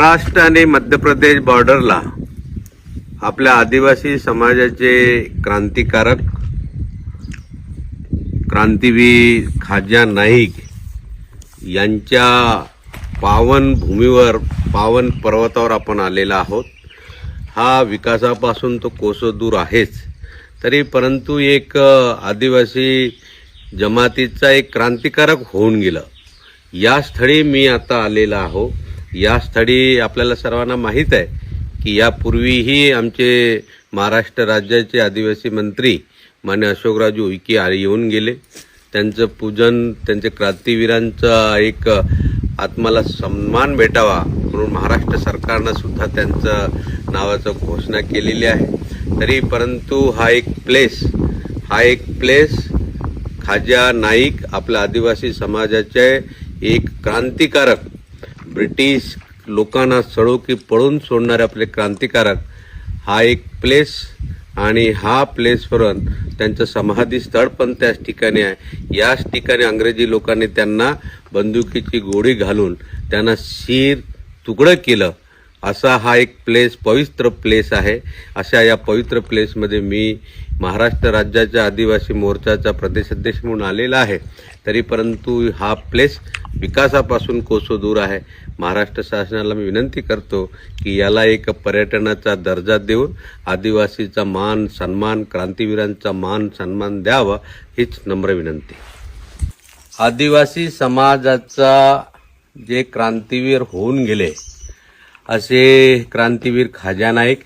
महाराष्ट्र आणि मध्य प्रदेश बॉर्डरला आपल्या आदिवासी समाजाचे क्रांतिकारक क्रांतीवीर खाज्या नाईक यांच्या पावन भूमीवर पावन पर्वतावर आपण आलेला आहोत। हा विकासापासून तो कोसो दूर आहेच, तरी परंतु एक आदिवासी जमातीचा एक क्रांतिकारक होऊन गेला। या स्थळी मी आता आलेला आहो। या स्थळी आपल्याला सर्वांना माहीत आहे की यापूर्वीही आमचे महाराष्ट्र राज्याचे आदिवासी मंत्री माननीय अशोकरावजी उईके येऊन गेले। त्यांचं पूजन, त्यांचे क्रांतीवीरांचा एक आत्माला सन्मान भेटावा म्हणून महाराष्ट्र सरकारनं सुद्धा त्यांचं नावाचं घोषणा केलेली आहे। तरी परंतु हा एक प्लेस खाज्या नाईक आपल्या आदिवासी समाजाचे एक क्रांतिकारक, ब्रिटिश लोकांना सळो की पळून सोडणारे आपले क्रांतिकारक, हा एक प्लेस आणि हा प्लेसवरून त्यांचं समाधी स्थळ पण त्याच ठिकाणी आहे। याच ठिकाणी अंग्रेजी लोकांनी त्यांना बंदुकीची गोळी घालून त्यांना शीर तुकडं केलं। असा हा एक प्लेस, पवित्र प्लेस आहे। अशा या पवित्र प्लेसमध्ये मी महाराष्ट्र राज्याच्या आदिवासी मोर्चाचा प्रदेशाध्यक्ष म्हणून आलेला आहे। तरी परंतु हा प्लेस विकासापासून कोसो दूर आहे। महाराष्ट्र शासनाला मी विनंती करतो की याला एक पर्यटनाचा दर्जा देऊन आदिवासीचा मान सन्मान, क्रांतीवीरांचा मान सन्मान द्यावा, हीच नम्र विनंती। आदिवासी समाजाचा जे क्रांतीवीर होऊन गेले असे क्रांतीवीर खाज्या नाईक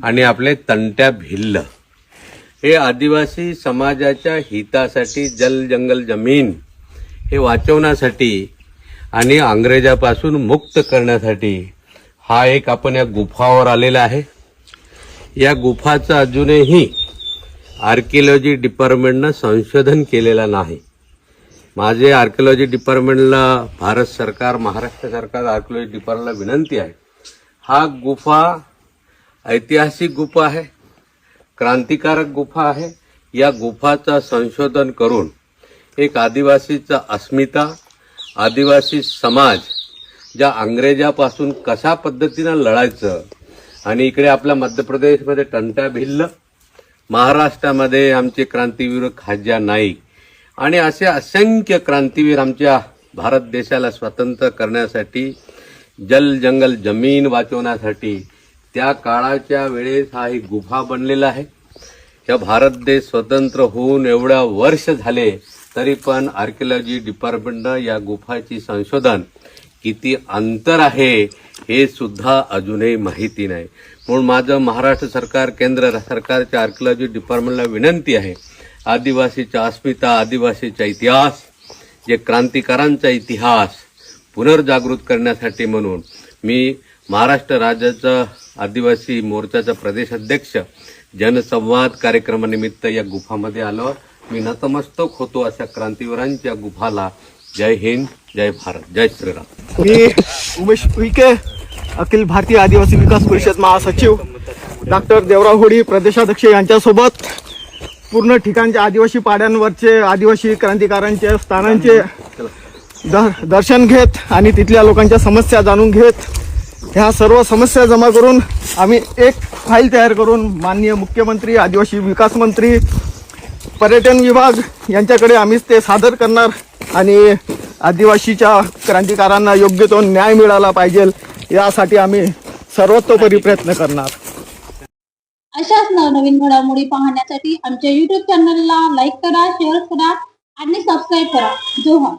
आणि आपले तंट्या भिल्ल हे आदिवासी समाजाच्या हितासाठी, जल जंगल जमीन हे वाचवण्यासाठी आणि अंग्रेजापासून मुक्त करण्यासाठी हा एक आपण या गुफावर आलेला आहे। या गुफाचं अजूनही आर्किओलॉजी डिपार्टमेंटनं संशोधन केलेलं नाही। माझे आर्किओलॉजी डिपार्टमेंटला भारत सरकार, महाराष्ट्र सरकार आर्किओलॉजी डिपार्टमेंटला विनंती आहे, हा गुफा ऐतिहासिक गुफा आहे, क्रांतिकारक गुफा आहे। या गुफाचं संशोधन करून एक आदिवासीचा अस्मिता, आदिवासी समाज ज्या अंग्रेजापासून कशा पद्धतीनं लढायचं, आणि इकडे आपल्या मध्य प्रदेशमध्ये तंट्या भिल्ल, महाराष्ट्रामध्ये आमचे क्रांतीवीर खाज्या नाईक आणि असे असंख्य क्रांतीवीर आमच्या भारत देशाला स्वतंत्र करण्यासाठी, जल जंगल जमीन वाचवण्यासाठी त्या काळाच्या वेळेस हा एक गुफा बनलेला आहे। या भारत देश स्वतंत्र होऊन एवढ्या वर्ष झाले तरी पण आर्किओलॉजी डिपार्टमेंटनं या गुफाची संशोधन किती अंतर आहे हे सुद्धा अजूनही माहिती नाही। म्हणून माझं महाराष्ट्र सरकार, केंद्र सरकारच्या आर्किओलॉजी डिपार्टमेंटला विनंती आहे, आदिवासीचा अस्मिता, आदिवासीचा इतिहास, जे क्रांतिकारांचा इतिहास पुनर्जागृत करण्यासाठी म्हणून मी महाराष्ट्र राज्याचा आदिवासी मोर्चाचा प्रदेशाध्यक्ष जनसंवाद कार्यक्रमानिमित्त या गुफामध्ये आलो। मी नतमस्तक होतो अशा क्रांतीवीरांच्या गुफाला। जय हिंद, जय भारत, जय श्रीराम। मी उमेश उईके, अखिल भारतीय आदिवासी विकास परिषद महासचिव डॉक्टर देवराव होडी प्रदेशाध्यक्ष यांच्यासोबत पूर्ण ठिकाणच्या आदिवासी पाड्यांवरचे आदिवासी क्रांतिकारांच्या स्थानांचे दर्शन घेत आणि तिथल्या लोकांच्या समस्या जाणून घेत, ह्या सर्व समस्या जमा करून आम्ही एक फाईल तयार करून माननीय मुख्यमंत्री, आदिवासी विकास मंत्री, पर्यटन विभाग यांच्याकडे आम्ही ते सादर करणार आणि आदिवासीच्या क्रांतिकारांना योग्य तो न्याय मिळाला पाहिजे यासाठी आम्ही सर्वतोपरी प्रयत्न करणार। अशाच नवनवीन घडामोडी पाहण्यासाठी आमच्या YouTube चॅनलला लाईक करा, शेअर करा आणि सबस्क्राईब करा। जोहार।